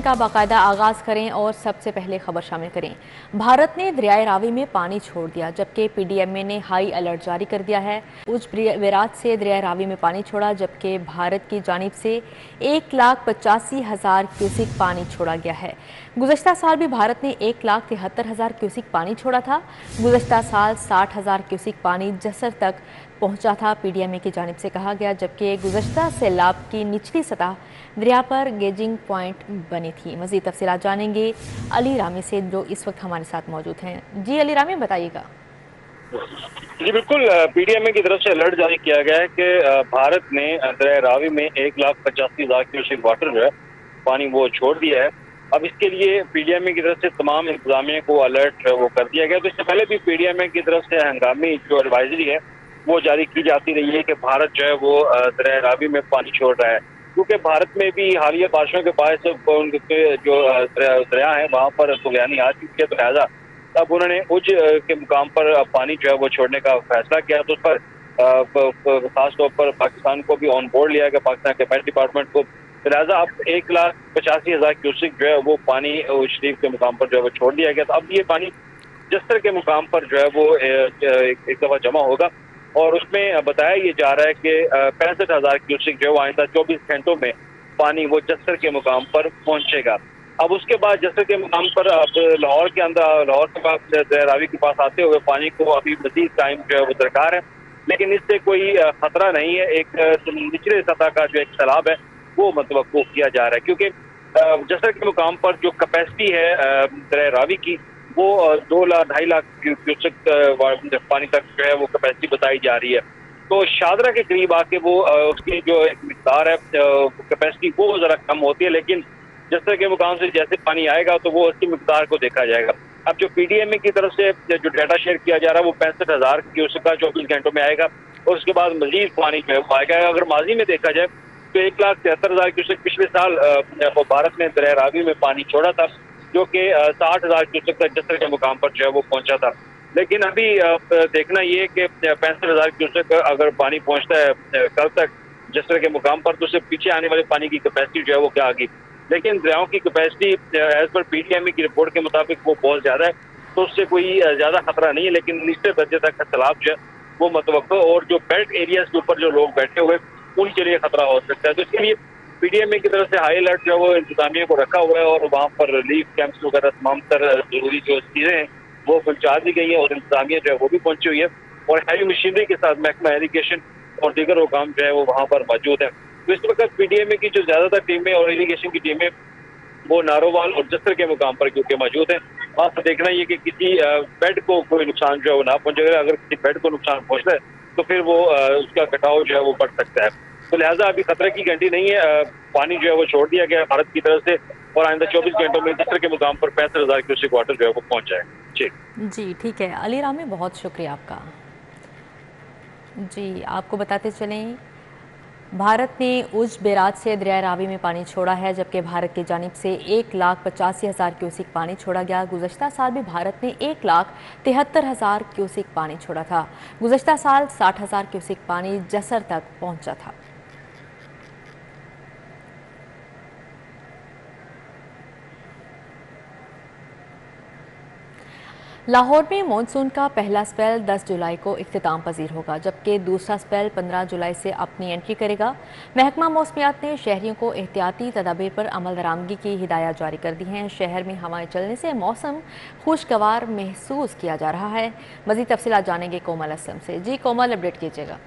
का बाकायदा आगाज करें और सबसे पहले खबर शामिल करें। भारत ने दरियाए रावी में पानी छोड़ दिया, जबकि पीडीएमए ने हाई अलर्ट जारी कर दिया है। उज विराट से दरियाए रावी में पानी छोड़ा, जबकि भारत की जानिब से 1,85,000 क्यूसिक पानी छोड़ा गया है। गुज़श्ता साल भी भारत ने 1,73,000 क्यूसिक पानी छोड़ा था। गुज़श्ता साल 60,000 क्यूसिक पानी जसर तक पहुंचा था, पीडीएमए की जानिब से कहा गया, जबकि गुज़श्ता सैलाब की निचली सतह दरिया पर गेजिंग पॉइंट बनी थी। मज़ीद तफसीलात जानेंगे अली रामी से, जो इस वक्त हमारे साथ मौजूद हैं। जी अली रामी, बताइएगा। जी बिल्कुल, पीडीएमए की तरफ से अलर्ट जारी किया गया है कि भारत ने दरिया रावी में 1,85,000 क्यूसेक वाटर जो है पानी वो छोड़ दिया है। अब इसके लिए पीडीएमए की तरफ से तमाम इंतजामिया को अलर्ट वो कर दिया गया। तो इससे पहले भी पीडीएमए की तरफ से हंगामी जो एडवाइजरी है वो जारी की जाती रही है कि भारत जो है वो दरिया रावी में पानी छोड़ रहा है, क्योंकि भारत में भी हालिया बारिशों के बाद उनके जो दरिया है वहाँ पर तुगयानी आ चुकी है। तो लिहाजा तब उन्होंने उज के मुकाम पर पानी जो है वो छोड़ने का फैसला किया। तो उस पर खासतौर पर पाकिस्तान को भी ऑन बोर्ड लिया गया, पाकिस्तान के हेल्थ डिपार्टमेंट को। लिहाजा अब 1,85,000 क्यूसिक जो है वो पानी उज शरीफ के मुकाम पर जो है वो छोड़ दिया गया। तो अब ये पानी जस्तर के मुकाम पर जो है वो एक दफा जमा होगा और उसमें बताया ये जा रहा है कि 65,000 क्यूसिक जो है आइंदा 24 घंटों में पानी वो जस्तर के मुकाम पर पहुंचेगा। अब उसके बाद जस्तर के मुकाम पर अब लाहौर के अंदर, लाहौर के पास दरिया रावी के पास आते हुए पानी को अभी मजीद टाइम जो है वो दरकार है, लेकिन इससे कोई खतरा नहीं है। एक निचले सतह का जो एक सैलाब है वो मतवक्को किया जा रहा है, क्योंकि जस्तर के मुकाम पर जो कैपेसिटी है दरिया रावी की वो 2-2.5 लाख क्यूसेक पानी तक जो है वो कैपेसिटी बताई जा रही है। तो शादरा के करीब आके वो उसकी जो एक मिकदार है कैपेसिटी वो जरा कम होती है, लेकिन जस्तर के मुकाम से जैसे पानी आएगा तो वो उसकी मिकदार को देखा जाएगा। अब जो पीडीएमए की तरफ से जो डाटा शेयर किया जा रहा है वो 65,000 क्यूसेक का 24 घंटों में आएगा और उसके बाद मजीद पानी जो है वो आएगा। अगर माजी में देखा जाए तो 1,73,000 क्यूसेक पिछले साल भारत ने दरिया रावी में पानी छोड़ा था, जो कि 60,000 क्यूसेक तक जस्तर के मुकाम पर जो है वो पहुंचा था। लेकिन अभी देखना ये कि 65,000 क्यूसेक अगर पानी पहुंचता है कल तक जस्तर के मुकाम पर, तो उससे पीछे आने वाले पानी की कैपेसिटी जो है वो क्या आगी। लेकिन दरियाओं की कैपेसिटी एज पर पीडीएमए की रिपोर्ट के मुताबिक वो बहुत ज्यादा है, तो उससे कोई ज्यादा खतरा नहीं है। लेकिन निचले दर्जे तक का सैलाब जो है वो मतवक्को और जो बेल्ट एरियाज के ऊपर जो लोग बैठे हुए उनके लिए खतरा हो सकता है। तो इसके लिए पीडीएमए की तरफ से हाई अलर्ट जो है वो इंतजामिया को रखा हुआ है और वहाँ पर रिलीफ कैंप्स वगैरह तमाम तर जरूरी जो चीजें हैं वो पहुंचा दी गई है और इंतजामिया जो है वो भी पहुंची हुई है और हैवी मशीनरी के साथ महकमा इरिगेशन और दीगर हुकाम जो है वो वहाँ पर मौजूद है। तो इस वक्त पीडीएमए की जो ज्यादातर टीमें और इरिगेशन की टीमें वो नारोवाल और जस्तर के मुकाम पर क्योंकि मौजूद है। वहाँ पर देखना ये कि किसी बेड को कोई नुकसान जो है वो ना पहुंचेगा। अगर किसी बेड को नुकसान पहुंचता है तो फिर वो उसका कटाव जो है वो बढ़ सकता है। तो लिहाजा अभी खतरे की घंटी नहीं है, पानी जो है वो छोड़ दिया गया भारत की तरफ से और आइंदा 24 घंटों में जस्तर के मुकाम पर 65,000 क्यूसेक वाटर जो है वो पहुंच जाए। जी ठीक है अली रामी, बहुत शुक्रिया आपका। जी आपको बताते चलें, भारत ने उज बैराज से दरिया रावी में पानी छोड़ा है, जबकि भारत की जानिब से 1,85,000 क्यूसिक पानी छोड़ा गया। गुज़श्ता साल भी भारत ने 1,73,000 क्यूसिक पानी छोड़ा था। गुज़श्ता साल 60,000 क्यूसिक पानी जसर तक पहुंचा था। लाहौर में मानसून का पहला स्पेल 10 जुलाई को इख्तिताम पजीर होगा, जबकि दूसरा स्पेल 15 जुलाई से अपनी एंट्री करेगा। महकमा मौसमियात ने शहरियों को एहतियाती तदाबीर पर अमल दरामदी की हिदायत जारी कर दी हैं। शहर में हवाएं चलने से मौसम खुशगवार महसूस किया जा रहा है। मज़ीद तफसीलात जानेंगे कोमल असलम से। जी कोमल, अपडेट कीजिएगा।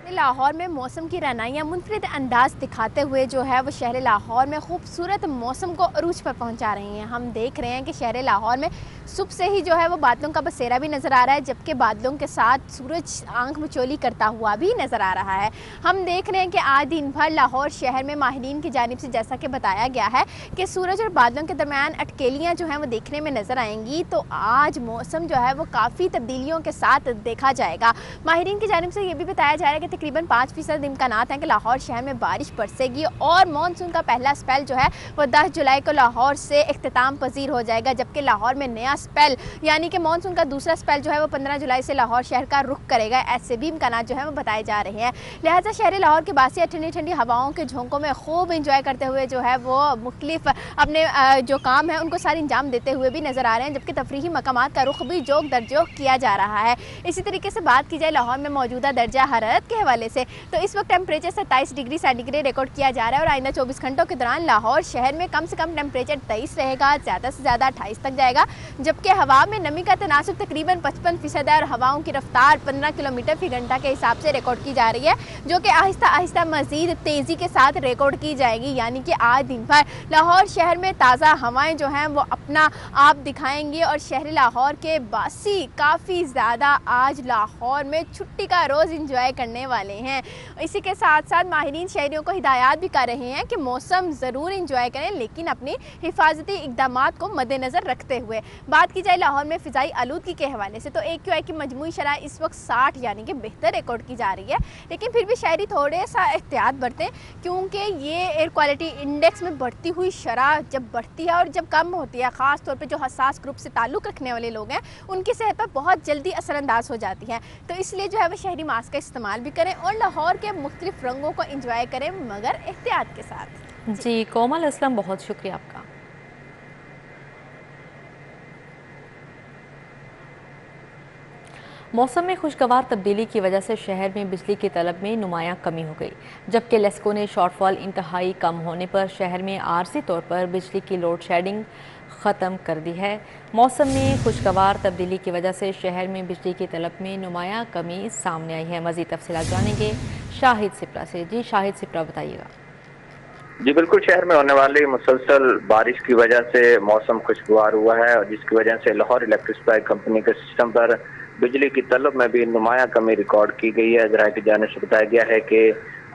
लाहौर में मौसम की रनाइयाँ मुनफरिद अंदाज दिखाते हुए जो है वो शहर लाहौर में खूबसूरत मौसम को अरूज पर पहुंचा रही हैं। हम देख रहे हैं कि शहर लाहौर में सुबह से ही जो है वो बादलों का बसेरा भी नज़र आ रहा है, जबकि बादलों के साथ सूरज आंख मिचौली करता हुआ भी नज़र आ रहा है। हम देख रहे हैं कि आज दिन भर लाहौर शहर में माहिरीन की जानिब से जैसा कि बताया गया है कि सूरज और बादलों के दरमियान अटकेलियाँ जो हैं वो देखने में नज़र आएंगी। तो आज मौसम जो है वो काफ़ी तब्दीलियों के साथ देखा जाएगा। माहिरीन की जानिब से ये भी बताया जा रहा है कि तकरीबन 5% इम्कानात हैं कि लाहौर शहर में बारिश बरसेगी और मानसून का पहला स्पेल जो है वो 10 जुलाई को लाहौर से इख्तिताम पजीर हो जाएगा, जबकि लाहौर में नया स्पेल यानी कि मानसून का दूसरा स्पेल जो है वो 15 जुलाई से लाहौर शहर का रुख करेगा। ऐसे भी इम्कानात जो है वो बताए जा रहे हैं। लिहाजा शहरी लाहौर के बासी ठंडी ठंडी हवाओं के झोंकों में खूब इंजॉय करते हुए जो है वो मुख्तलिफ अपने जो काम है उनको सारे अंजाम देते हुए भी नजर आ रहे हैं, जबकि तफरीही मकामात का रुख भी जोक दरजोक किया जा रहा है। इसी तरीके से बात की जाए लाहौर में मौजूदा दर्जा हरारत के हवाले से तो इस वक्त टेम्परेचर 27 डिग्री सेंटीग्रेड रिकॉर्ड किया जा रहा है और आइंदा 24 घंटों के दौरान लाहौर शहर में कम से कम टेम्परेचर 23 रहेगा, ज़्यादा से ज़्यादा 28 तक जाएगा, जबकि हवा में नमी का तनासुब तकरीबन 55% है और हवाओं की रफ्तार 15 किलोमीटर फी घंटा के हिसाब से रिकॉर्ड की जा रही है, जो कि आहिस्ता आहिस्ता मजीद तेज़ी के साथ रिकॉर्ड की जाएगी। यानी कि आज दिन भर लाहौर शहर में ताज़ा हवाएं जो हैं वो अपना आप दिखाएंगी और शहरी लाहौर के बासी काफ़ी ज़्यादा आज लाहौर में छुट्टी का रोज़ इंजॉय करने वाले हैं। इसी के साथ साथ माहिरीन शहरियों को हिदायत भी कर रहे हैं कि मौसम ज़रूर इंजॉय करें, लेकिन अपनी हिफाजती इक़दामात को मद्देनज़र रखते हुए। बात की जाए लाहौर में फ़िज़ाई आलूदगी के हवाले से तो AQI की मजमूई शरह इस वक्त 60 यानी कि बेहतर रिकॉर्ड की जा रही है, लेकिन फिर भी शहरी थोड़े सा एहतियात बरतें, क्योंकि ये एयर क्वालिटी इंडेक्स में बढ़ती हुई शरह जब बढ़ती है और जब कम होती है, ख़ास तौर पे जो हसास ग्रुप से ताल्लुक़ रखने वाले लोग हैं उनकी सेहत पर बहुत जल्दी असरअंदाज हो जाती है। तो इसलिए जो है वो शहरी मास्क का इस्तेमाल भी करें और लाहौर के मुख्तलिफ रंगों को इंजॉय करें, मगर एहतियात के साथ। जी कोमल असलम, बहुत शुक्रिया आपका। मौसम में खुशगवार तब्दीली की वजह से शहर में बिजली की तलब में नुमायां कमी हो गई, जबकि लेस्को ने शॉर्टफॉल इंतहाई कम होने पर शहर में आरजी तौर पर बिजली की लोड शेडिंग ख़त्म कर दी है। मौसम में खुशगवार तब्दीली की वजह से शहर में बिजली की तलब में नुमायां कमी सामने आई है। मज़ीद तफसीलात जानेंगे शाहिद सिप्रा से। जी शाहिद सिप्रा, बताइएगा। जी बिल्कुल, शहर में होने वाली मुसलसल बारिश की वजह से मौसम खुशगवार हुआ है और जिसकी वजह से लाहौर इलेक्ट्रिक सप्लाई कंपनी के सिस्टम पर बिजली की तलब में भी नुमायां कमी रिकॉर्ड की गई है। ज़राए की जानिब से बताया गया है कि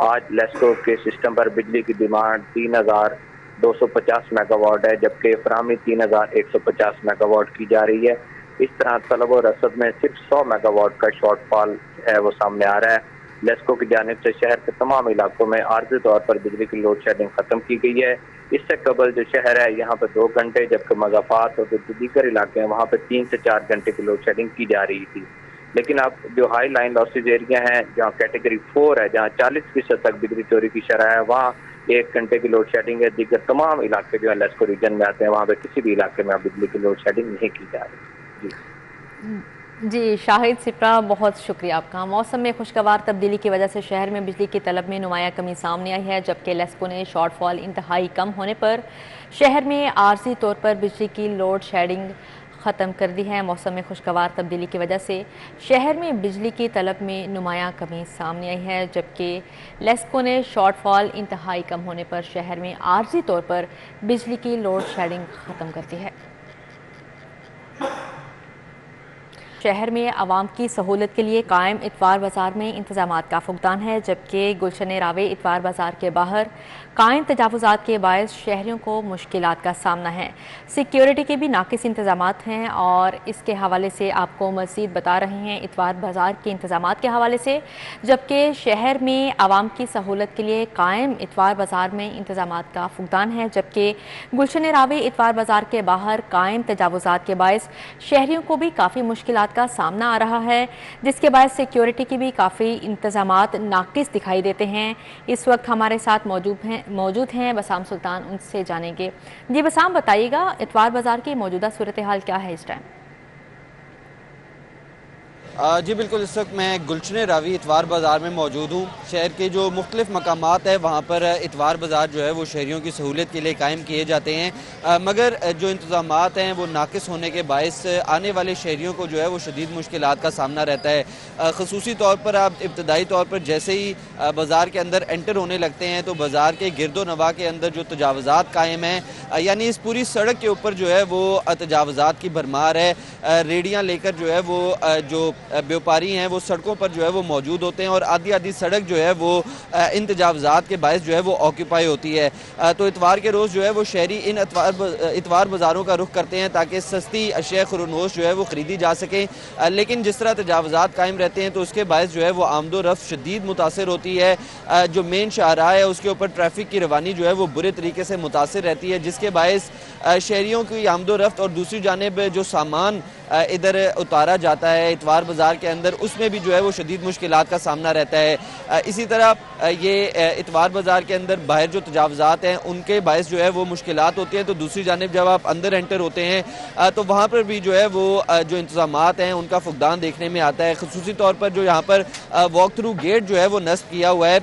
आज लेस्को के सिस्टम पर बिजली की डिमांड 3250 मेगावाट है, जबकि फराहमी 3150 मेगावाट की जा रही है। इस तरह तलब और रसद में सिर्फ 100 मेगावाट का शॉर्टफॉल है वो सामने आ रहा है। लेस्को की जानिब से शहर के तमाम इलाकों में आर्जी तौर पर बिजली की लोड शेडिंग खत्म की गई है। इससे कबल जो शहर है यहाँ पर 2 घंटे, जबकि मज़ाफ़ात और जो दीगर इलाके हैं वहाँ पर 3 से 4 घंटे की लोड शेडिंग की जा रही थी। लेकिन अब जो हाई लाइन लॉसेज एरिया हैं, जहाँ कैटेगरी 4 है, जहाँ 40% तक बिजली चोरी की शरह है, वहाँ 1 घंटे की लोड शेडिंग है। दीगर तमाम इलाके जो है लेस्को रीजन में आते हैं, वहाँ पर किसी भी इलाके में बिजली की लोड शेडिंग नहीं की जा रही। जी शाहिद सिप्रा, बहुत शुक्रिया आपका। मौसम में खुशगवार तब्दीली की वजह से शहर में बिजली की तलब में नुमायां कमी सामने आई है, जबकि लेस्को ने शॉर्टफॉल इंतहाई कम होने पर शहर में आर्जी तौर पर बिजली की लोड शेडिंग ख़त्म कर दी है। मौसम में खुशगवार तब्दीली की वजह से शहर में बिजली की तलब में नुमायां कमी सामने आई है, जबकि लेस्को ने शॉर्टफॉल इंतहाई कम होने पर शहर में आर्जी तौर पर बिजली की लोड शेडिंग ख़त्म कर दी है। शहर में आवाम की सहूलत के लिए कायम इतवार बाज़ार में इंतजामात का फुकदान है, जबकि गुलशन रावे इतवार बाज़ार के बाहर कायम तजावुज़ात के बायस शहरियों को मुश्किलात का सामना है। सिक्योरिटी के भी नाकिस इंतजामात हैं और इसके हवाले से आपको मज़ीद बता रहे हैं इतवार बाज़ार के इंतजामात के हवाले से। जबकि शहर में आवाम की सहूलत के लिए कायम इतवार बाज़ार में इंतजामात का फुकदान है, जबकि गुलशन रावे इतवार बाज़ार के बाहर कायम तजावुज़ात के बायस शहरियों को भी काफ़ी मुश्किलात का सामना आ रहा है, जिसके बाद सिक्योरिटी की भी काफ़ी इंतजामात नाकिस दिखाई देते हैं। इस वक्त हमारे साथ मौजूद हैं बसाम सुल्तान, उनसे जानेंगे। जी बसाम, बताइएगा इतवार बाज़ार की मौजूदा सूरत हाल क्या है इस टाइम? जी बिल्कुल, इस वक्त मैं गुलशन रावी इतवार बाज़ार में मौजूद हूँ। शहर के जो मुख्तलिफ मकामात है वहाँ पर इतवार बाज़ार जो है वो शहरियों की सहूलियत के लिए कायम किए जाते हैं, मगर जो इंतज़ामात हैं वो नाकिस होने के बायस आने वाले शहरियों को जो है वो शदीद मुश्किलात का सामना रहता है। ख़ुसूसी तौर पर आप इब्तदाई तौर पर जैसे ही बाज़ार के अंदर एंटर होने लगते हैं तो बाज़ार के गिरदो नवा के अंदर जो तजावुज़ात कायम हैं, यानी इस पूरी सड़क के ऊपर जो है वो तजावुज़ात की भरमार है। रेडियाँ लेकर जो है वो जो व्यापारी हैं वो सड़कों पर जो है वो मौजूद होते हैं और आधी आधी सड़क जो है वो इन तजावज़ात के बायस जो है वो ऑक्यूपाई होती है। तो इतवार के रोज़ जो है वो शहरी इन इतवार बाज़ारों का रुख करते हैं ताकि सस्ती अशिया खुरनोश जो है वो ख़रीदी जा सके। लेकिन जिस तरह तजावज़ात कायम रहते हैं तो उसके बायस जो है वो आमदो रफ्त शदीद मुतासर होती है। जो मेन शाहराह है उसके ऊपर ट्रैफिक की रवानी जो है वो बुरे तरीके से मुतासर रहती है, जिसके बायस शहरियों की आमदो रफ्त और दूसरी जानिब जो सामान इधर उतारा जाता है इतवार बाज़ार के अंदर, उसमें भी जो है वो शदीद मुश्किलात का सामना रहता है। इसी तरह ये इतवार बाज़ार के अंदर बाहर जो तजावज़ात हैं उनके बायस जो है वो मुश्किलात होती हैं, तो दूसरी जानिब जब आप अंदर एंटर होते हैं तो वहाँ पर भी जो है वो जो इंतज़ामात हैं उनका फुकदान देखने में आता है। ख़ुसूसी तौर पर जो यहाँ पर वॉक थ्रू गेट जो है वो नस्ब किया हुआ है,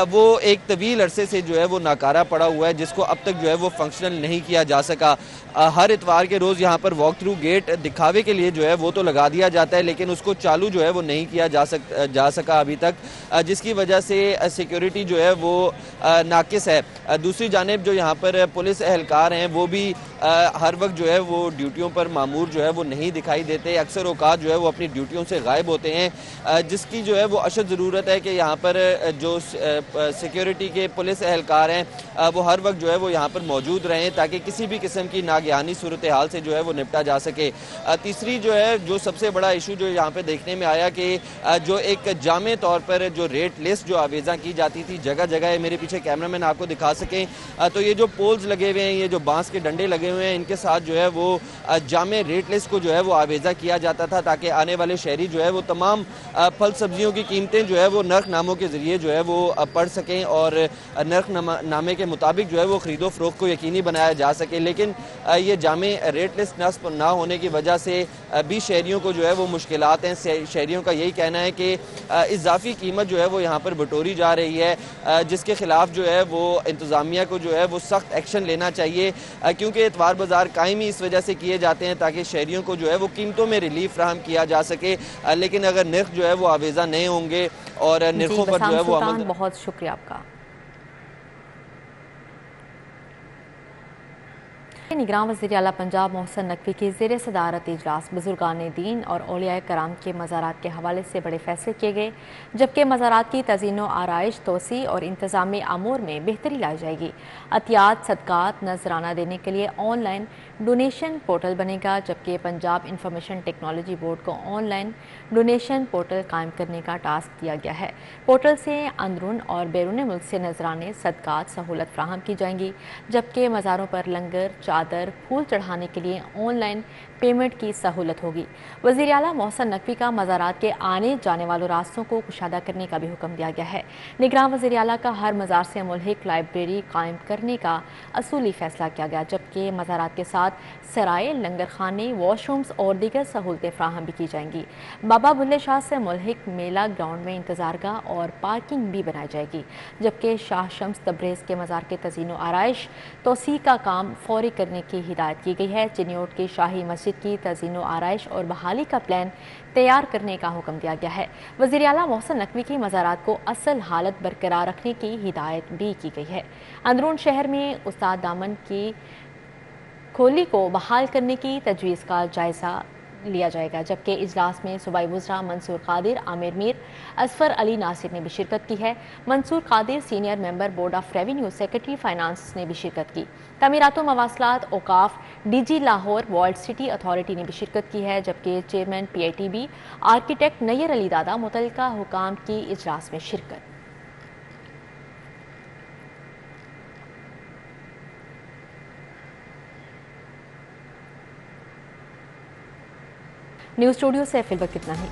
वो एक तवील अरसे से जो है वो नाकारा पड़ा हुआ है, जिसको अब तक जो है वो फंक्शनल नहीं किया जा सका। हर इतवार के रोज़ यहाँ पर वॉक थ्रू गेट दिखावे के लिए जो है वो तो लगा दिया जाता है, लेकिन उसको चालू जो है वो नहीं किया जा सका अभी तक, जिसकी वजह से सिक्योरिटी जो है वो नाकिस है। दूसरी जानिब जो यहाँ पर पुलिस एहलकार हैं वो भी हर वक्त जो है वो ड्यूटियों पर मामूर जो है वो नहीं दिखाई देते, अक्सर औकात जो है वो अपनी ड्यूटियों से गायब होते हैं, जिसकी जो है वो अशद ज़रूरत है कि यहाँ पर जो सिक्योरिटी के पुलिस एहलकार हैं वो हर वक्त जो है वो यहाँ पर मौजूद रहें ताकि किसी भी किस्म की नागहानी सूरत हाल से जो है वो निपटा जा सके। तीसरी जो है जो सबसे बड़ा इशू जो यहाँ पे देखने में आया कि जो एक जामे तौर पर जो रेट लिस्ट जो आवेज़ा की जाती थी जगह जगह, मेरे पीछे कैमरामैन आपको दिखा सकें तो ये जो पोल्स लगे हुए हैं, ये जो बांस के डंडे लगे हुए हैं, इनके साथ जो है वो जामे रेट लिस्ट को जो है वो आवेज़ा किया जाता था ताकि आने वाले शहरी जो है वो तमाम फल सब्जियों की कीमतें जो है वो नर्क नामों के ज़रिए जो है वो पढ़ सकें और नर्क नामे के मुताबिक जो है वो ख़रीदो फ़रोख्त को यकीनी बनाया जा सके। लेकिन ये जामे रेट लिस्ट नस्ब ना होने की वजह से भी शहरियों को जो है वो मुश्किलात हैं। शहरियों का यही कहना है कि इजाफी कीमत जो है वो यहाँ पर बटोरी जा रही है, जिसके खिलाफ जो है वो इंतज़ामिया को जो है वो सख्त एक्शन लेना चाहिए, क्योंकि इतवार बाज़ार कायम ही इस वजह से किए जाते हैं ताकि शहरियों को जो है वो कीमतों में रिलीफ फ्राहम किया जा सके। लेकिन अगर निर्ख जो है वो आवेज़ा नहीं होंगे और निर्खों पर जो है वो अमल। बहुत शुक्रिया आपका। निगरान वज़ीर आला पंजाब मोहसिन नकवी की ज़ेर सदारत इजलास बुजुर्गान दीन और औलियाए कराम के मज़ारात के हवाले से बड़े फैसले किए गए, जबकि मज़ारात की तज़ीनो आराइश तोसी और इंतज़ामी अमूर में बेहतरी लाई जाएगी। अतियात सदकात नजराना देने के लिए ऑनलाइन डोनेशन पोर्टल बनेगा, जबकि पंजाब इंफॉर्मेशन टेक्नोलॉजी बोर्ड को ऑनलाइन डोनेशन पोर्टल कायम करने का टास्क दिया गया है। पोर्टल से अंदरून और बैरून मुल्क से नजराने सदकात सहूलत फ्राहम की जाएंगी, जबकि मज़ारों पर लंगर चादर फूल चढ़ाने के लिए ऑनलाइन पेमेंट की सहूलत होगी। वज़ीर आला मोहसिन नकवी का मज़ारात के आने जाने वालों रास्तों को कुशादा करने का भी हुक्म दिया गया है। निगरान वज़ीर आला का हर मज़ार से मुल्हिक लाइब्रेरी कायम करने का असूली फैसला किया गया, जबकि मज़ारात के साथ सराय, लंगर खाने, वॉशरूम्स और दीगर सहूलतें फ्राहम भी की जाएंगी। बाबा बुल्ले शाह से मुल्हिक मेला ग्राउंड में इंतज़ारगाह और पार्किंग भी बनाई जाएगी, जबकि शाह शम्स तब्रेज़ के मज़ार के तज़ीनो आराइश तोसी का काम फौरी करने की हिदायत की गई है। चिन्योट की शाही मस्जिद की तज़ीनो आराइश और बहाली का प्लान तैयार करने का हुक्म दिया गया है। वज़ीर आला मोहसिन नकवी की मज़ारात को असल हालत बरकरार रखने की हिदायत भी की गई है। अंदरून शहर में उस्ताद दामन की खोली को बहाल करने की तजवीज़ का जायज़ा लिया जाएगा, जबकि इजलास में सूबाई वज़रा मंसूर कादिर, आमिर मीर, असफर अली नासिर ने भी शिरकत की है। Mansoor Qadir senior member board of revenue secretary finance ने भी शिरकत की। तमीरात मवासलात औकाफ DG Lahore world city authority ने भी शिरकत की है, जबकि chairman PITB architect Nayyar Ali Dada मुतल्लिका हुकाम की इजलास में शिरकत। न्यूज़ स्टूडियो से फिलहाल कितना ही।